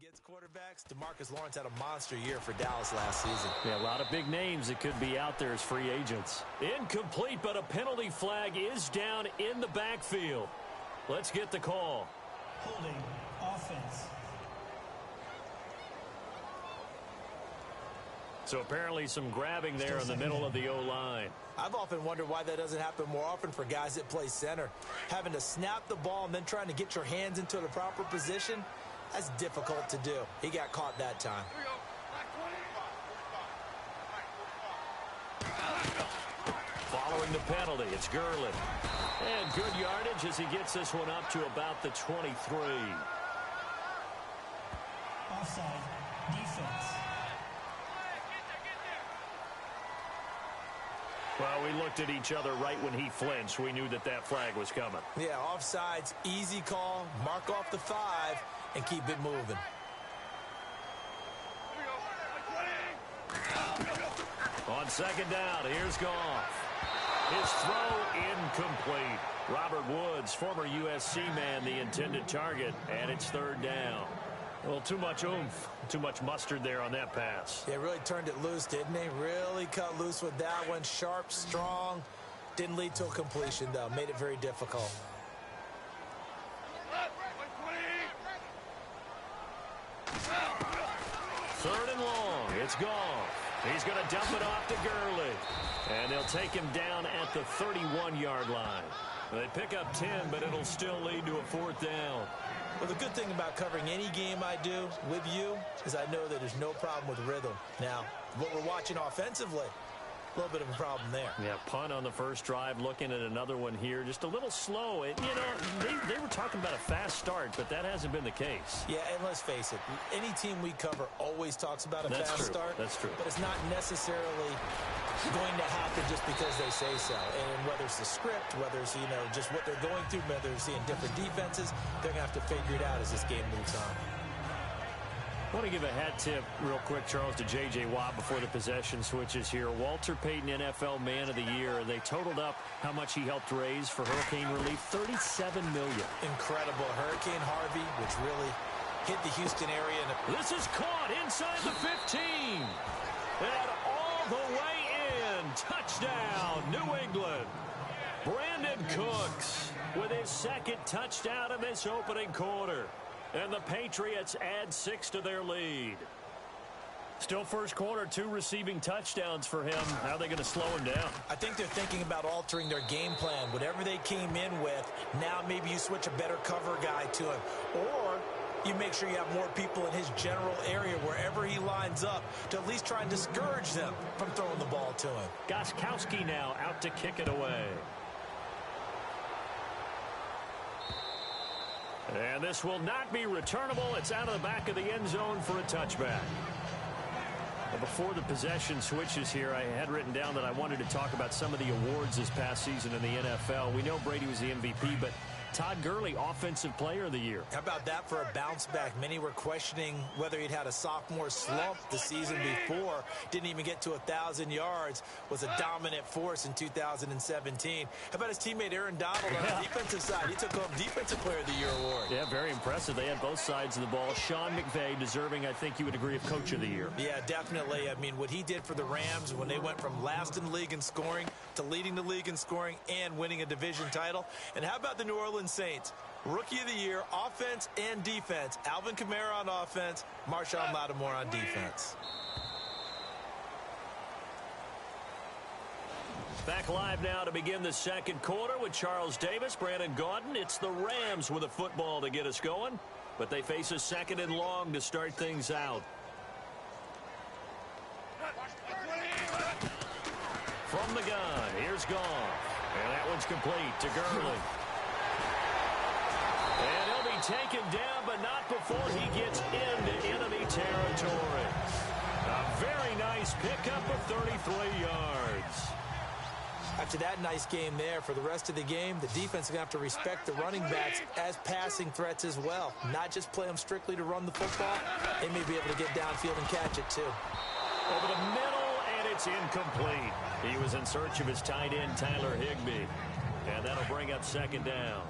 Against quarterbacks, DeMarcus Lawrence had a monster year for Dallas last season. Yeah, a lot of big names that could be out there as free agents. Incomplete, but a penalty flag is down in the backfield. Let's get the call. Holding offense. So apparently some grabbing there in the middle of the O-line. I've often wondered why that doesn't happen more often for guys that play center. Having to snap the ball and then trying to get your hands into the proper position, that's difficult to do. He got caught that time. Following the penalty, it's Gurley. And good yardage as he gets this one up to about the 23. Offside, defense. Well, we looked at each other right when he flinched. We knew that that flag was coming. Yeah, offsides, easy call. Mark off the 5 and keep it moving. On second down, here's Goff. His throw incomplete. Robert Woods, former USC man, the intended target, and it's third down. Well, too much oomph, too much mustard there on that pass. They really turned it loose, didn't they? Really cut loose with that one. Sharp, strong. Didn't lead to a completion, though. Made it very difficult. Third and long. It's Goff. He's going to dump it off to Gurley. And they'll take him down at the 31-yard line. They pick up 10, but it'll still lead to a fourth down. Well, the good thing about covering any game I do with you is I know that there's no problem with rhythm. Now, what we're watching offensively, a little bit of a problem there. Yeah, punt on the first drive, looking at another one here. Just a little slow. And, you know, they were talking about a fast start, but that hasn't been the case. Yeah, and let's face it, any team we cover always talks about a fast start. That's true. But it's not necessarily going to happen just because they say so. And whether it's the script, whether it's, you know, just what they're going through, whether they're seeing different defenses, they're going to have to figure it out as this game moves on. I want to give a hat tip real quick, Charles, to J.J. Watt before the possession switches here. Walter Payton, NFL Man of the Year. They totaled up how much he helped raise for hurricane relief, $37 million. Incredible. Hurricane Harvey, which really hit the Houston area. This is caught inside the 15. And all the way in. Touchdown, New England. Brandon Cooks with his second touchdown in this opening quarter. And the Patriots add 6 to their lead. Still first quarter, 2 receiving touchdowns for him. How are they going to slow him down? I think they're thinking about altering their game plan. Whatever they came in with, now maybe you switch a better cover guy to him. Or you make sure you have more people in his general area wherever he lines up to at least try and discourage them from throwing the ball to him. Gostkowski now out to kick it away. And this will not be returnable. It's out of the back of the end zone for a touchback. Well, before the possession switches here, I had written down that I wanted to talk about some of the awards this past season in the NFL. We know Brady was the MVP, but Todd Gurley, Offensive Player of the Year. How about that for a bounce back? Many were questioning whether he'd had a sophomore slump the season before. Didn't even get to 1,000 yards. Was a dominant force in 2017. How about his teammate Aaron Donald on the defensive side? He took home Defensive Player of the Year award. Yeah, very impressive. They had both sides of the ball. Sean McVay deserving, I think you would agree, of Coach of the Year. Yeah, definitely. I mean, what he did for the Rams when they went from last in the league in scoring to leading the league in scoring and winning a division title. And how about the New Orleans Saints? Rookie of the Year, offense and defense. Alvin Kamara on offense, Marshawn Lattimore on defense. Back live now to begin the second quarter with Charles Davis, Brandon Gaudin. It's the Rams with a football to get us going, but they face a second and long to start things out. From the gun, here's Goff. And that one's complete to Gurley. And he'll be taken down, but not before he gets into enemy territory. A very nice pickup of 33 yards. After that nice game there, for the rest of the game, the defense is going to have to respect the running backs as passing threats as well. Not just play them strictly to run the football. They may be able to get downfield and catch it, too. Over the middle, and it's incomplete. He was in search of his tight end, Tyler Higbee. And that'll bring up second down.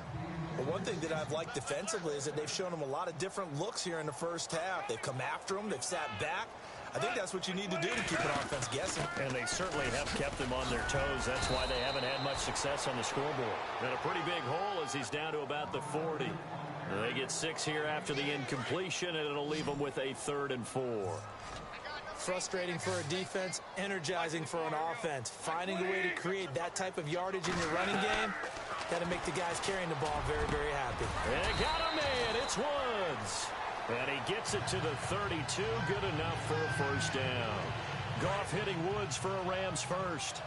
But one thing that I've liked defensively is that they've shown them a lot of different looks here in the first half. They've come after them. They've sat back. I think that's what you need to do to keep an offense guessing. And they certainly have kept them on their toes. That's why they haven't had much success on the scoreboard. And a pretty big hole as he's down to about the 40. They get 6 here after the incompletion, and it'll leave them with a 3rd and 4. Frustrating for a defense, energizing for an offense. Finding a way to create that type of yardage in your running game, that'll make the guys carrying the ball very, very happy. And got him in. It's Woods. And he gets it to the 32. Good enough for a first down. Goff hitting Woods for a Rams first.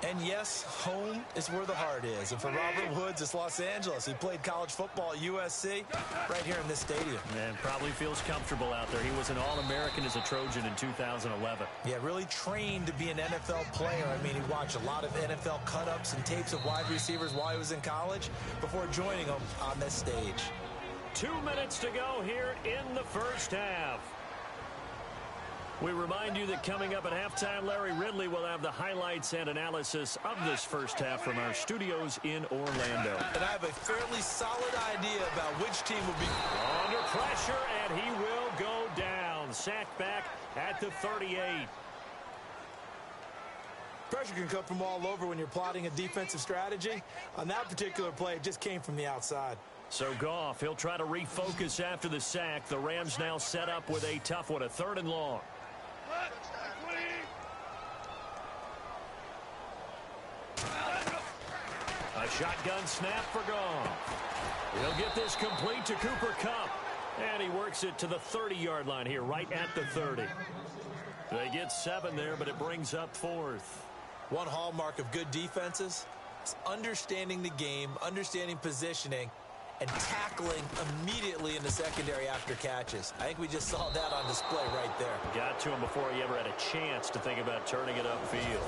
And yes, home is where the heart is. And for Robert Woods, it's Los Angeles. He played college football at USC right here in this stadium. And probably feels comfortable out there. He was an All-American as a Trojan in 2011. Yeah, really trained to be an NFL player. I mean, he watched a lot of NFL cut-ups and tapes of wide receivers while he was in college before joining them on this stage. 2 minutes to go here in the first half. We remind you that coming up at halftime, Larry Ridley will have the highlights and analysis of this first half from our studios in Orlando. And I have a fairly solid idea about which team will be under pressure, and he will go down. Sacked back at the 38. Pressure can come from all over when you're plotting a defensive strategy. On that particular play, it just came from the outside. So Goff, he'll try to refocus after the sack. The Rams now set up with a tough one, a 3rd and long. A shotgun snap for Goff. He'll get this complete to Cooper Kupp. And he works it to the 30-yard line here, right at the 30. They get 7 there, but it brings up 4th. One hallmark of good defenses is understanding the game, understanding positioning, and tackling immediately in the secondary after catches. I think we just saw that on display right there. Got to him before he ever had a chance to think about turning it upfield.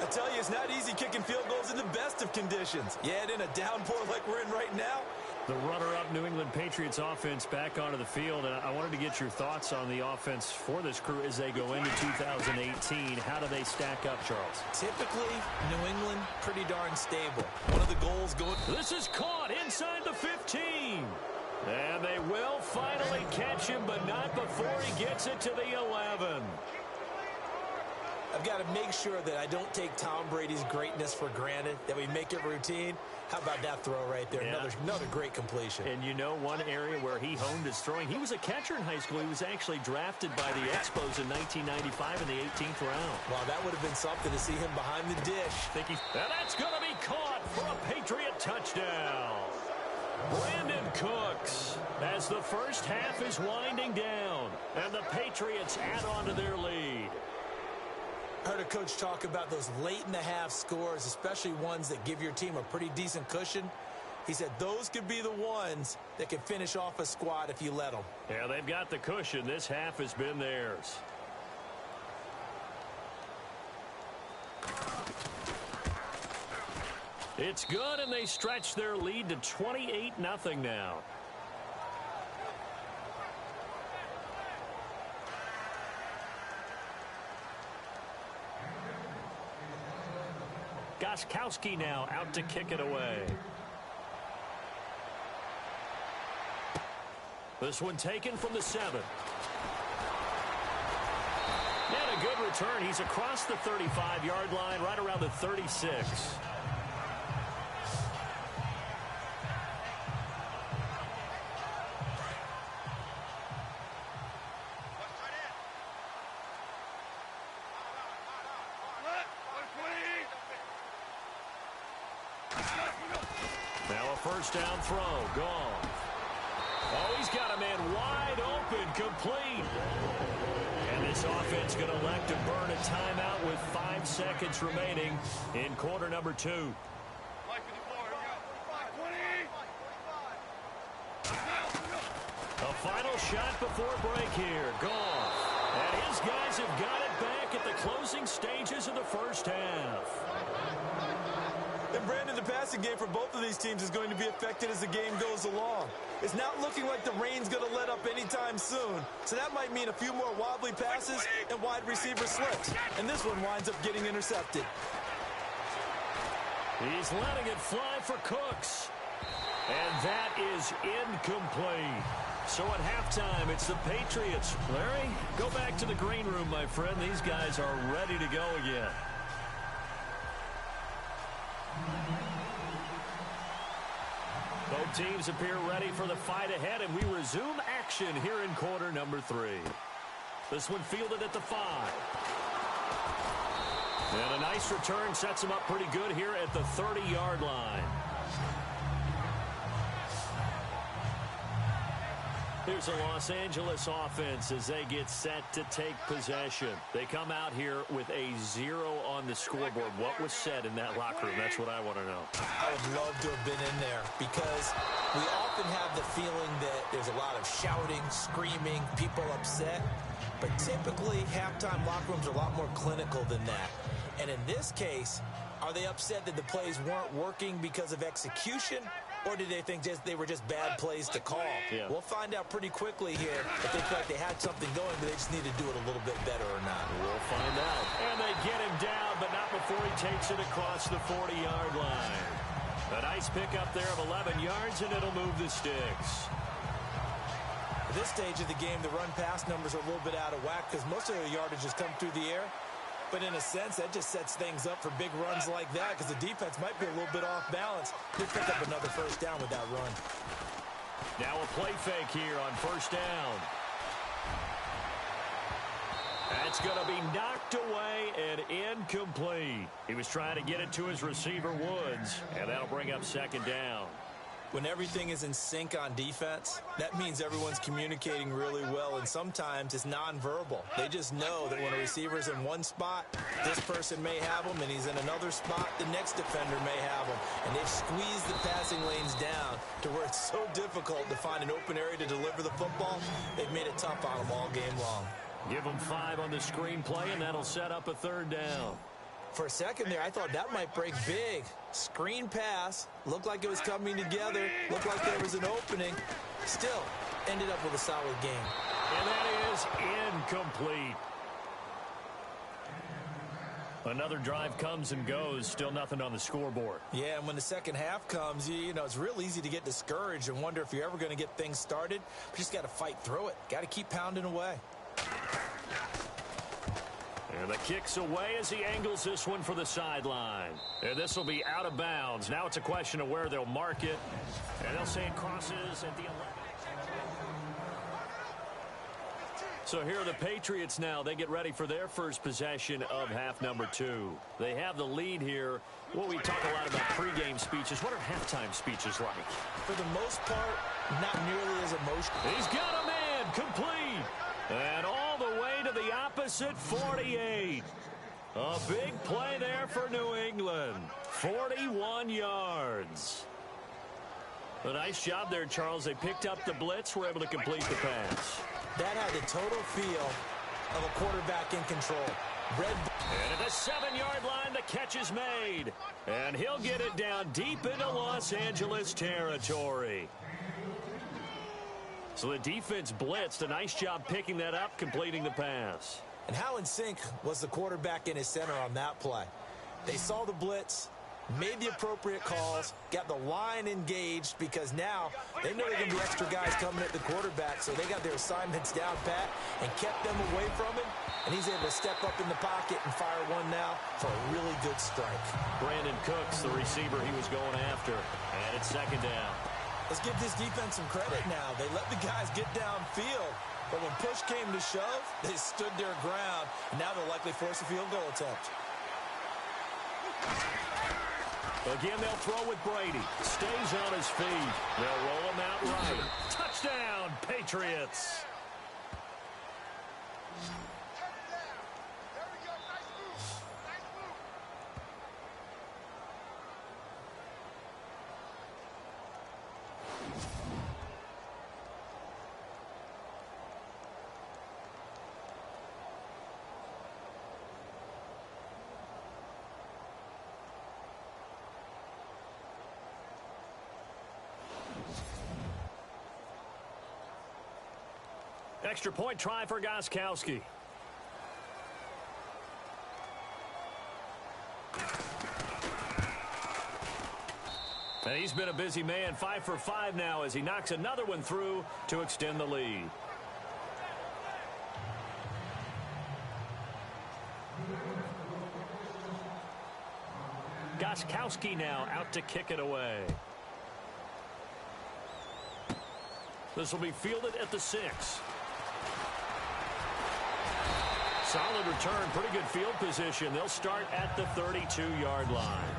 I tell you, it's not easy kicking field goals in the best of conditions. Yet in a downpour like we're in right now. The runner-up New England Patriots offense back onto the field, and I wanted to get your thoughts on the offense for this crew as they go into 2018. How do they stack up, Charles? Typically, New England, pretty darn stable. One of the goals going... This is caught inside the 15. And they will finally catch him, but not before he gets it to the 11. I've got to make sure that I don't take Tom Brady's greatness for granted, that we make it routine. How about that throw right there? Yeah. Another great completion. And you know one area where he honed his throwing? He was a catcher in high school. He was actually drafted by the Expos in 1995 in the 18th round. Well, that would have been something to see him behind the dish. And that's going to be caught for a Patriot touchdown. Brandon Cooks, as the first half is winding down, and the Patriots add on to their lead. Heard a coach talk about those late-in-the-half scores, especially ones that give your team a pretty decent cushion. He said those could be the ones that can finish off a squad if you let them. Yeah, they've got the cushion. This half has been theirs. It's good, and they stretch their lead to 28-0 now. Gostkowski now out to kick it away. This one taken from the 7. And a good return. He's across the 35-yard line, right around the 36. Now a first down throw. Gone. Oh, he's got a man wide open, complete. And this offense going to elect to burn a timeout with 5 seconds remaining in quarter number 2. A final shot before break here. Gone. And his guys have got it back at the closing stages of the first half. And Brandon, the passing game for both of these teams is going to be affected as the game goes along. It's not looking like the rain's going to let up anytime soon. So that might mean a few more wobbly passes and wide receiver slips. And this one winds up getting intercepted. He's letting it fly for Cooks. And that is incomplete. So at halftime, it's the Patriots. Larry, go back to the green room, my friend. These guys are ready to go again. Both teams appear ready for the fight ahead, and we resume action here in quarter number 3. This one fielded at the 5. And a nice return sets him up pretty good here at the 30-yard line. Here's a Los Angeles offense as they get set to take possession. They come out here with a 0 on the scoreboard. What was said in that locker room? That's what I want to know. I would love to have been in there because we often have the feeling that there's a lot of shouting, screaming, people upset. But typically, halftime locker rooms are a lot more clinical than that. And in this case, are they upset that the plays weren't working because of execution? Or did they think they were just bad plays to call? Yeah. We'll find out pretty quickly here if they feel like they had something going, but they just need to do it a little bit better or not. We'll find out. And they get him down, but not before he takes it across the 40-yard line. A nice pickup there of 11 yards, and it'll move the sticks. At this stage of the game, the run-pass numbers are a little bit out of whack because most of their yardage has come through the air. But in a sense, that just sets things up for big runs like that because the defense might be a little bit off balance. He'll pick up another first down with that run. Now a play fake here on first down. That's going to be knocked away and incomplete. He was trying to get it to his receiver, Woods, and that'll bring up second down. When everything is in sync on defense, that means everyone's communicating really well, and sometimes it's nonverbal. They just know that when a receiver's in one spot, this person may have him, and he's in another spot, the next defender may have him. And they've squeezed the passing lanes down to where it's so difficult to find an open area to deliver the football. They've made it tough on them all game long. Give them 5 on the screen play, and that'll set up a third down. For a second there, I thought that might break big. Screen pass. Looked like it was coming together. Looked like there was an opening. Still, ended up with a solid game. And that is incomplete. Another drive comes and goes. Still nothing on the scoreboard. Yeah, and when the second half comes, you know, it's real easy to get discouraged and wonder if you're ever going to get things started. But you just got to fight through it. Got to keep pounding away. And the kick's away as he angles this one for the sideline. And this will be out of bounds. Now it's a question of where they'll mark it. And they'll say it crosses at the 11. So here are the Patriots now. They get ready for their first possession of half number 2. They have the lead here. Well, we talk a lot about pregame speeches. What are halftime speeches like? For the most part, not nearly as emotional. He's got a man complete. And all the way to the opposite 48. A big play there for New England. 41 yards. A nice job there, Charles. They picked up the blitz, were able to complete the pass. That had the total feel of a quarterback in control. And at the 7-yard line, the catch is made. And he'll get it down deep into Los Angeles territory. So the defense blitzed. A nice job picking that up, completing the pass. And how in sync was the quarterback in his center on that play? They saw the blitz, made the appropriate calls, got the line engaged because now they know there are going to be extra guys coming at the quarterback, so they got their assignments down pat and kept them away from him, and he's able to step up in the pocket and fire one now for a really good strike. Brandon Cooks, the receiver he was going after, and it's second down. Let's give this defense some credit now. They let the guys get downfield, but when push came to shove, they stood their ground, and now they'll likely force a field goal attempt. Again, they'll throw with Brady. Stays on his feet. They'll roll him out right. Touchdown, Patriots. Extra point try for Gostkowski. And he's been a busy man, 5 for 5 now as he knocks another one through to extend the lead. Gostkowski now out to kick it away. This will be fielded at the 6. Solid return, pretty good field position. They'll start at the 32-yard line.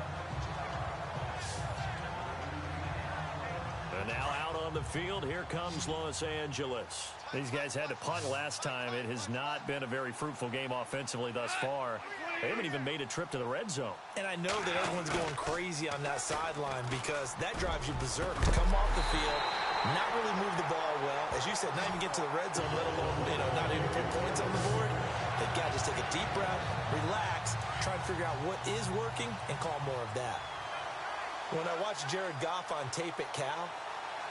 And now out on the field, here comes Los Angeles. These guys had to punt last time. It has not been a very fruitful game offensively thus far. They haven't even made a trip to the red zone. And I know that everyone's going crazy on that sideline because that drives you berserk to come off the field, not really move the ball well. As you said, not even get to the red zone, let alone, not even put points on the board. They've got to just take a deep breath, relax, try to figure out what is working, and call more of that. When I watched Jared Goff on tape at Cal,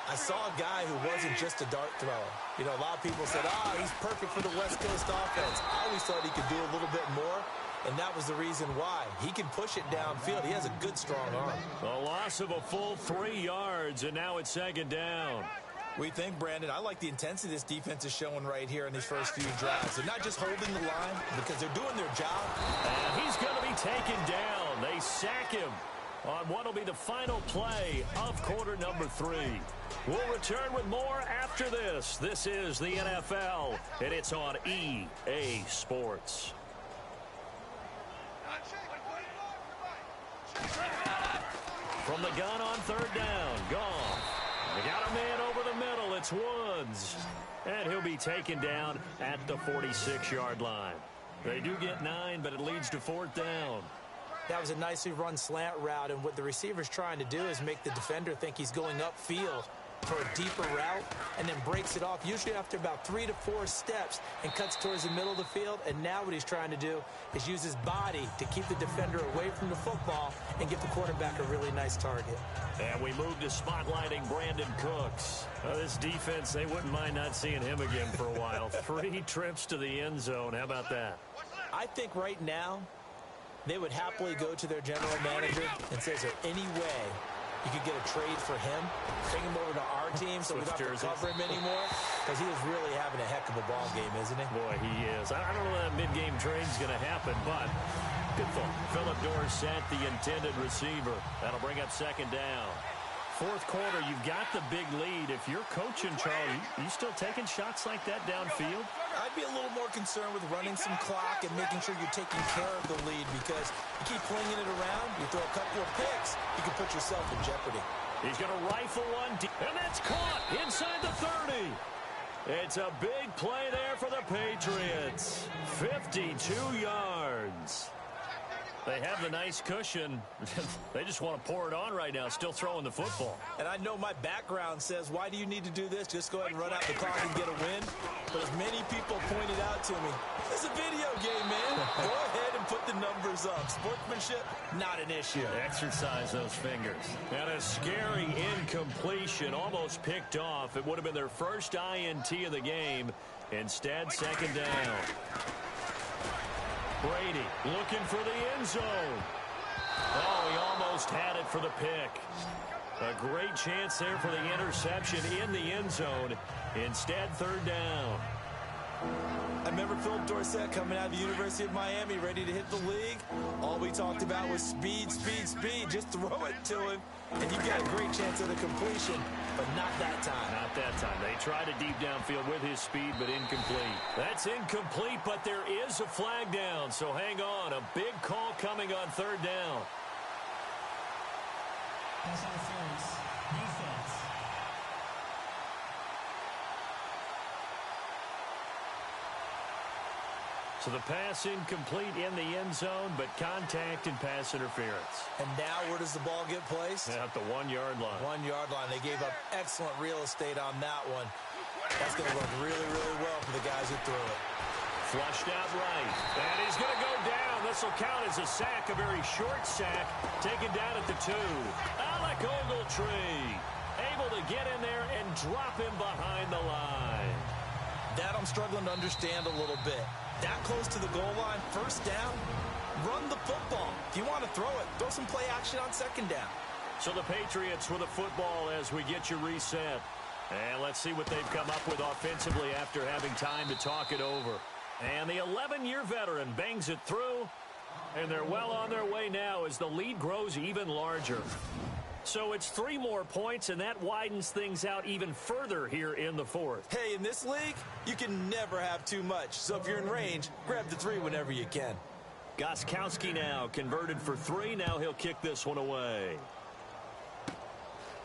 I saw a guy who wasn't just a dart thrower. A lot of people said, he's perfect for the West Coast offense. I always thought he could do a little bit more, and that was the reason why. He can push it downfield. He has a good, strong arm. A loss of a full 3 yards, and now it's second down. What do you think, Brandon? I like the intensity this defense is showing right here in these first few drives. They're not just holding the line because they're doing their job. And he's going to be taken down. They sack him on what will be the final play of quarter number 3. We'll return with more after this. This is the NFL, and it's on EA Sports. From the gun on third down, Goff. They got a man over the middle. It's Woods. And he'll be taken down at the 46-yard line. They do get 9, but it leads to fourth down. That was a nicely run slant route, and what the receiver's trying to do is make the defender think he's going upfield for a deeper route and then breaks it off, usually after about 3 to 4 steps, and cuts towards the middle of the field. And now what he's trying to do is use his body to keep the defender away from the football and give the quarterback a really nice target. And we move to spotlighting Brandon Cooks. This defense, they wouldn't mind not seeing him again for a while. 3 trips to the end zone. How about that? I think right now they would happily go to their general manager and say, is there any way you could get a trade for him, bring him over to our team so we don't have to cover him anymore? Because he is really having a heck of a ball game, isn't he? Boy, he is. I don't know that mid-game trade is going to happen, but good thought. Philip Dorsett, the intended receiver. That'll bring up second down. Fourth quarter, you've got the big lead. If you're coaching, Charlie, you still taking shots like that downfield? I'd be a little more concerned with running some clock and making sure you're taking care of the lead, because you keep flinging it around, you throw a couple of picks, you can put yourself in jeopardy. He's going to rifle one deep, and that's caught inside the 30. It's a big play there for the Patriots. 52 yards. They have the nice cushion. They just want to pour it on right now, still throwing the football. And I know my background says, why do you need to do this? Just go ahead and run out the clock and get a win. But as many people pointed out to me, it's a video game, man. Go ahead and put the numbers up. Sportsmanship, not an issue. Exercise those fingers. And a scary incompletion, almost picked off. It would have been their first INT of the game. Instead, second down. Brady looking for the end zone. Oh, he almost had it for the pick. A great chance there for the interception in the end zone. Instead, third down. I remember Philip Dorsett coming out of the University of Miami, ready to hit the league. All we talked about was speed, speed, speed. Just throw it to him, and you got a great chance at a completion, but not that time. Not that time. They tried a deep downfield with his speed, but incomplete. That's incomplete, but there is a flag down, so hang on. A big call coming on third down. Pass interference. Defense. So the pass incomplete in the end zone, but contact and pass interference. And now where does the ball get placed? At the 1-yard line. 1-yard line. They gave up excellent real estate on that one. That's going to work really, really well for the guys who threw it. Flushed out right. And he's going to go down. This will count as a sack, a very short sack, taken down at the 2. Alec Ogletree able to get in there and drop him behind the line. That I'm struggling to understand a little bit. That close to the goal line, first down, run the football. If you want to throw it, throw some play action on second down. So the Patriots with a football as we get you reset. And let's see what they've come up with offensively after having time to talk it over. And the 11-year veteran bangs it through. And they're well on their way now as the lead grows even larger. So it's 3 more points, and that widens things out even further here in the fourth. Hey, in this league, you can never have too much. So if you're in range, grab the 3 whenever you can. Gostkowski now converted for 3. Now he'll kick this one away.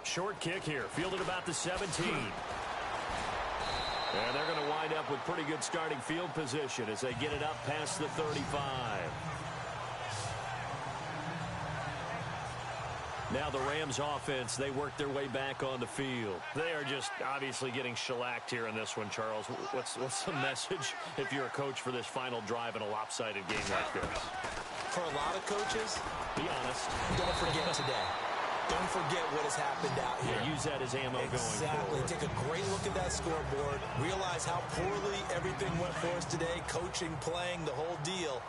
Short kick here, fielded about the 17. And they're going to wind up with pretty good starting field position as they get it up past the 35. Now the Rams offense, they work their way back on the field. They are just obviously getting shellacked here in this one, Charles. What's the message if you're a coach for this final drive in a lopsided game like this? For a lot of coaches, be honest. Don't forget today. Don't forget what has happened out here. Yeah, use that as ammo going Exactly. forward. Take a great look at that scoreboard. Realize how poorly everything went for us today. Coaching, playing, the whole deal.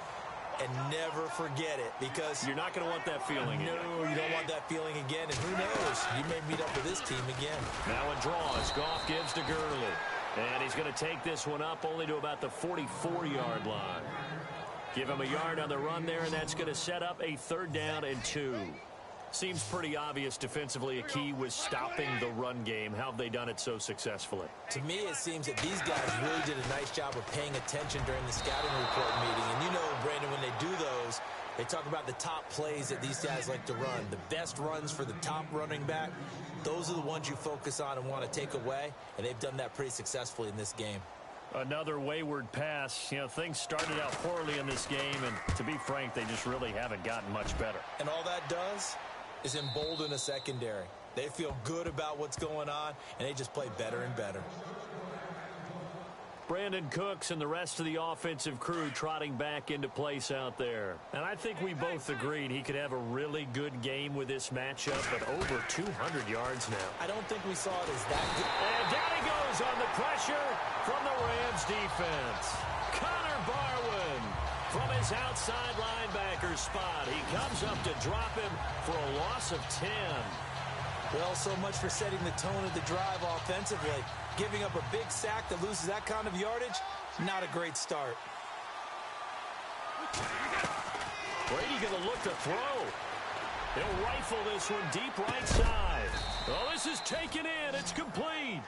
And never forget it, because you're not going to want that feeling again. No, you don't want that feeling again. And who knows? You may meet up with this team again. Now in draws, Goff gives to Gurley. And he's going to take this one up only to about the 44-yard line. Give him a yard on the run there, and that's going to set up a 3rd down and 2. Seems pretty obvious defensively a key was stopping the run game. How have they done it so successfully? To me, it seems that these guys really did a nice job of paying attention during the scouting report meeting. And you know, Brandon, when they do those, they talk about the top plays that these guys like to run. The best runs for the top running back, those are the ones you focus on and want to take away. And they've done that pretty successfully in this game. Another wayward pass. You know, things started out poorly in this game, and to be frank, they just really haven't gotten much better. And all that does is embolden a secondary. They feel good about what's going on, and they just play better and better. Brandon Cooks and the rest of the offensive crew trotting back into place out there. And I think we both agreed he could have a really good game with this matchup, but over 200 yards now. I don't think we saw it as that good. And down he goes on the pressure from the Rams defense. Connor Barwin from his outside linebacker spot. He comes up to drop him for a loss of 10. Well, so much for setting the tone of the drive offensively. Giving up a big sack that loses that kind of yardage, not a great start. Brady going to look to throw. He'll rifle this one deep right side. Oh, this is taken in. It's complete.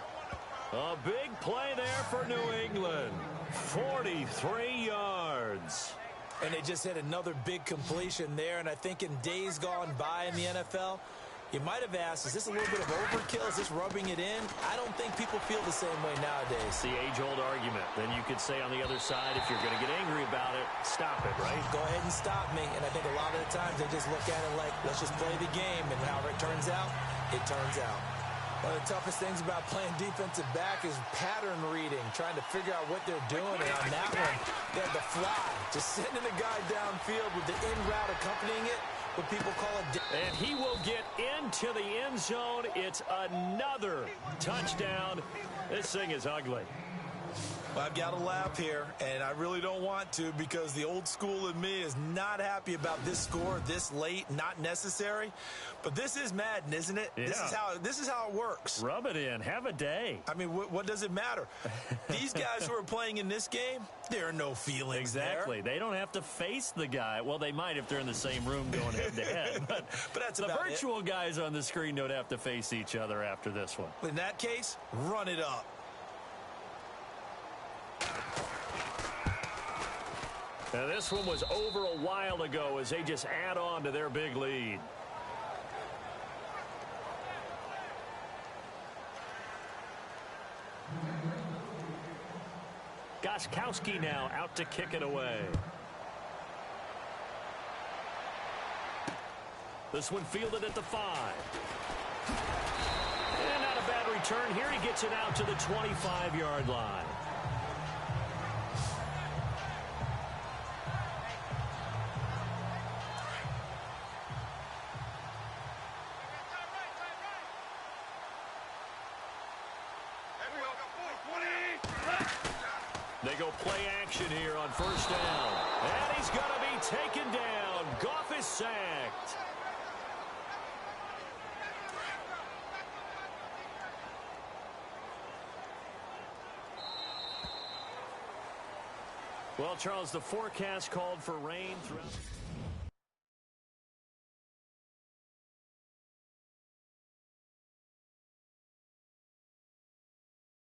A big play there for New England. 43 yards. And they just hit another big completion there. And I think in days gone by in the NFL, you might have asked, is this a little bit of overkill? Is this rubbing it in? I don't think people feel the same way nowadays. The age-old argument. Then you could say on the other side, if you're going to get angry about it, stop it, right? Go ahead and stop me. And I think a lot of the times they just look at it like, let's just play the game. And however it turns out, it turns out. One of the toughest things about playing defensive back is pattern reading, trying to figure out what they're doing. And on that one, they had the fly, just sending the guy downfield with the in route accompanying it. What people call a... And he will get into the end zone. It's another touchdown. This thing is ugly. Well, I've got to laugh here, and I really don't want to, because the old school in me is not happy about this score this late, not necessary. But this is Madden, isn't it? Yeah. This is how it works. Rub it in. Have a day. I mean, what does it matter? These guys who are playing in this game, there are no feelings exactly. there. They don't have to face the guy. Well, they might if they're in the same room going head-to-head. But that's the about virtual guys on the screen don't have to face each other after this one. In that case, run it up. Now, this one was over a while ago as they just add on to their big lead. Gostkowski now out to kick it away. This one fielded at the 5. And not a bad return here. He gets it out to the 25-yard line. They go play action here on first down. And he's going to be taken down. Goff is sacked. Well, Charles, the forecast called for rain throughout.